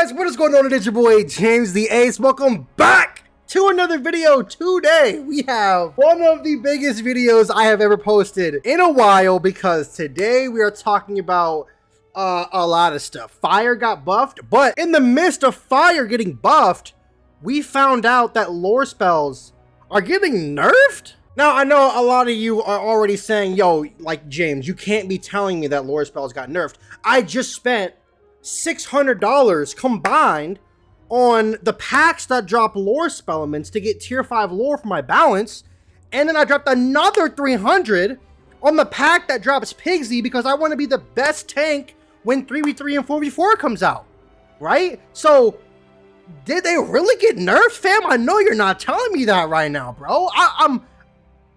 guys, what is going on? It's your boy JamesTheAce. Welcome back to another video. Today we have one of the biggest videos I have ever posted in a while, because today we are talking about a lot of stuff. Fire got buffed, but in the midst of Fire getting buffed, we found out that lore spells are getting nerfed. Now, I know a lot of you are already saying, yo, like, James, you can't be telling me that lore spells got nerfed. I just spent $600 combined on the packs that drop lore spell elements to get tier 5 lore for my balance, and then I dropped another $300 on the pack that drops Pigsy because I want to be the best tank when 3v3 and 4v4 comes out, right? So, did they really get nerfed, fam? I know you're not telling me that right now, bro.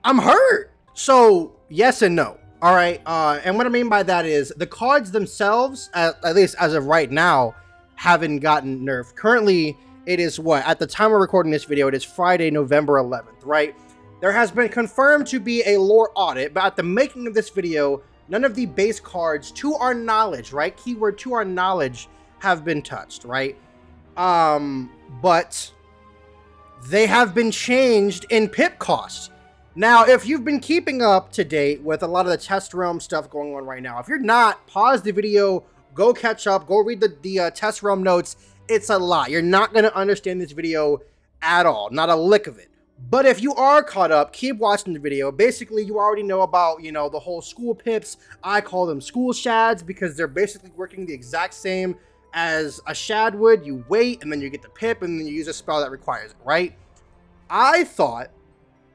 I'm hurt. So, yes and no. All right, and what I mean by that is the cards themselves, at least as of right now, haven't gotten nerfed. Currently, it is what? At the time of recording this video, it is Friday, November 11th, right? There has been confirmed to be a lore audit, but at the making of this video, none of the base cards, to our knowledge, right? Keyword to our knowledge, have been touched, right? But they have been changed in pip costs. Now, if you've been keeping up to date with a lot of the test realm stuff going on right now, if you're not, pause the video, go catch up, go read the test realm notes. It's a lot. You're not going to understand this video at all, not a lick of it. But if you are caught up, keep watching the video. Basically, you already know about, you know, the whole school pips. I call them school shads because they're basically working the exact same as a shad would. You wait, and then you get the pip, and then you use a spell that requires it, right? I thought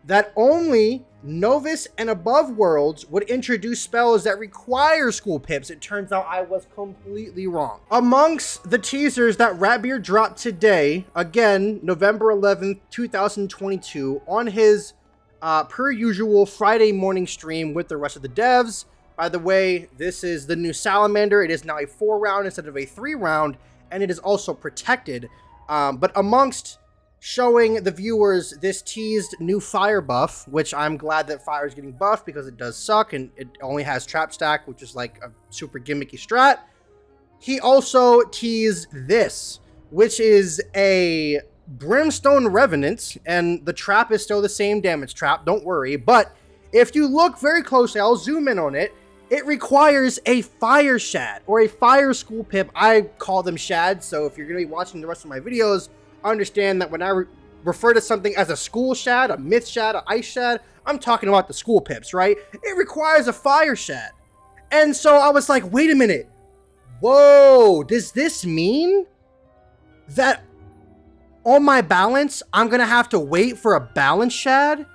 that only Novice and above worlds would introduce spells that require school pips. It turns out I was completely wrong. Amongst the teasers that Ratbeard dropped today, again, November 11th, 2022, on his per usual Friday morning stream with the rest of the devs. By the way, this is the new Salamander. It is now a 4-round instead of a 3-round, and it is also protected. But amongst showing the viewers this teased new fire buff, which I'm glad that fire is getting buffed because it does suck and it only has trap stack, which is like a super gimmicky strat. He also teased this, which is a Brimstone Revenant, and the trap is still the same damage trap, don't worry. But if you look very closely, I'll zoom in on it, it requires a fire shad or a fire school pip. I call them shads, so if you're going to be watching the rest of my videos, understand that when I refer to something as a school shad, a myth shad, an ice shad, I'm talking about the school pips, right? It requires a fire shad. And so I was like, wait a minute. Whoa, does this mean that on my balance, I'm going to have to wait for a balance shad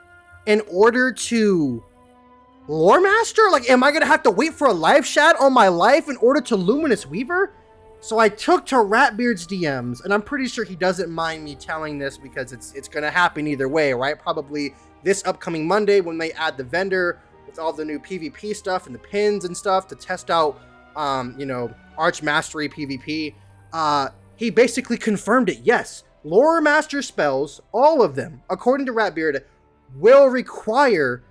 in order to LOREMASTER? Like, am I going to have to wait for a life shad on my life in order to Luminous Weaver? So I took to Ratbeard's DMs, and I'm pretty sure he doesn't mind me telling this because it's going to happen either way, right? Probably this upcoming Monday when they add the vendor with all the new PvP stuff and the pins and stuff to test out, you know, Arch Mastery PvP. He basically confirmed it. Yes, LOREMASTER spells, all of them, according to Ratbeard, will require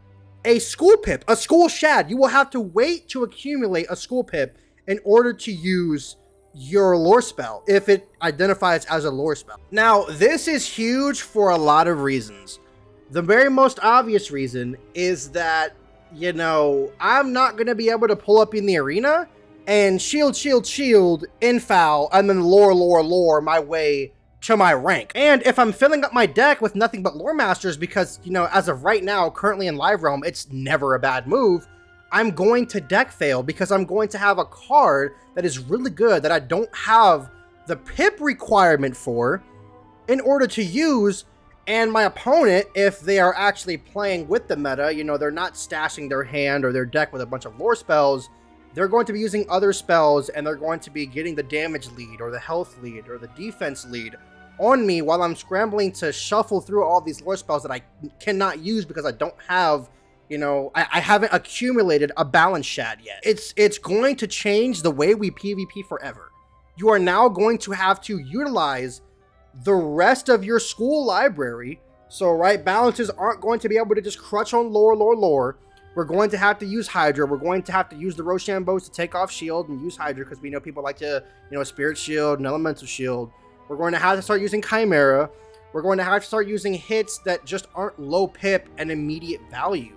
a school pip, a school shad. You will have to wait to accumulate a school pip in order to use your lore spell if it identifies as a lore spell. Now, this is huge for a lot of reasons. The very most obvious reason is that, you know, I'm not going to be able to pull up in the arena and shield, infoul, and then lore my way to my rank. And if I'm filling up my deck with nothing but lore masters, because, you know, as of right now, currently in live realm, it's never a bad move, I'm going to deck fail because I'm going to have a card that is really good that I don't have the pip requirement for in order to use, and my opponent, if they are actually playing with the meta, you know, they're not stashing their hand or their deck with a bunch of lore spells, they're going to be using other spells and they're going to be getting the damage lead or the health lead or the defense lead on me while I'm scrambling to shuffle through all these lore spells that I cannot use because I don't have, you know, I haven't accumulated a balance shad yet. It's going to change the way we PvP forever. You are now going to have to utilize the rest of your school library. So, right, balances aren't going to be able to just crutch on lore. We're going to have to use Hydra. We're going to have to use the Rochambeaus to take off shield and use Hydra because we know people like to, Spirit Shield and Elemental Shield. We're going to have to start using Chimera. We're going to have to start using hits that just aren't low pip and immediate value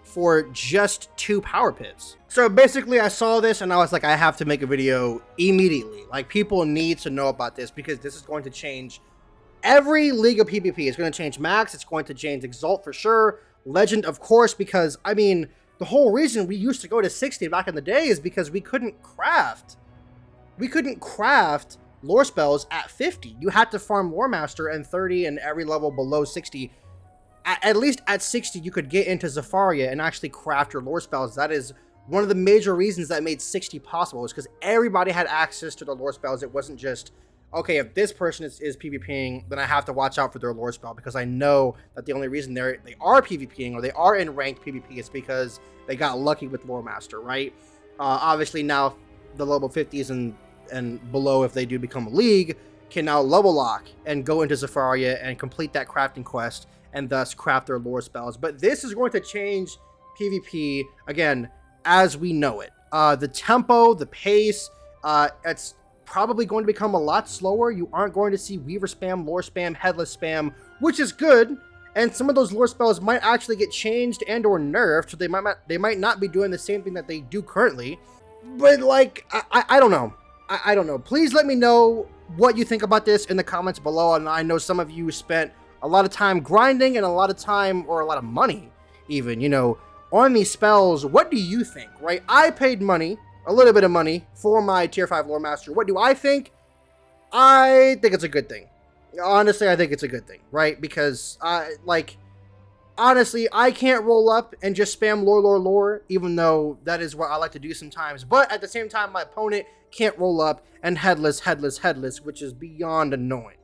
for just 2 power pips. So basically I saw this and I was like, I have to make a video immediately. Like, people need to know about this because this is going to change every league of PvP. It's going to change Max. It's going to change Exalt for sure. Legend, of course, because, I mean, the whole reason we used to go to 60 back in the day is because we couldn't craft. We couldn't craft lore spells at 50. You had to farm LOREMASTER and 30 and every level below 60. At least at 60, you could get into Zafaria and actually craft your lore spells. That is one of the major reasons that made 60 possible, is because everybody had access to the lore spells. It wasn't just, okay, if this person is PvPing, then I have to watch out for their lore spell, because I know that the only reason they are PvPing or they are in ranked PvP is because they got lucky with LOREMASTER, right? Obviously now the level 50s and below, if they do become a league, can now level lock and go into Zafaria and complete that crafting quest and thus craft their lore spells. But this is going to change PvP, again, as we know it. The tempo, the pace, it's probably going to become a lot slower. You aren't going to see Weaver spam, lore spam, headless spam, which is good. And some of those lore spells might actually get changed and or nerfed, so they might not be doing the same thing that they do currently. But like, I don't know. I don't know. Please let me know what you think about this in the comments below. And I know some of you spent a lot of time grinding and a lot of time, or a lot of money even, on these spells. What do you think, right? I paid money, a little bit of money, for my tier 5 LOREMASTER. What do I think? I think it's a good thing. Honestly, I think it's a good thing, right? Because, honestly, I can't roll up and just spam lore, even though that is what I like to do sometimes. But at the same time, my opponent can't roll up and headless, which is beyond annoying.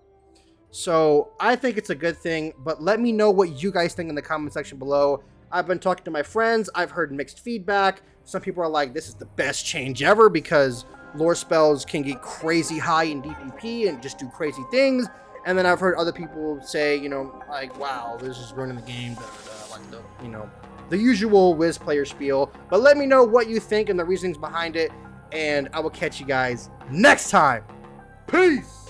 So I think it's a good thing, but let me know what you guys think in the comment section below. I've been talking to my friends. I've heard mixed feedback. Some people are like, this is the best change ever because lore spells can get crazy high in DPP and just do crazy things. And then I've heard other people say, like, wow, this is ruining the game, like the usual Wiz player spiel. But let me know what you think and the reasons behind it, and I will catch you guys next time. Peace!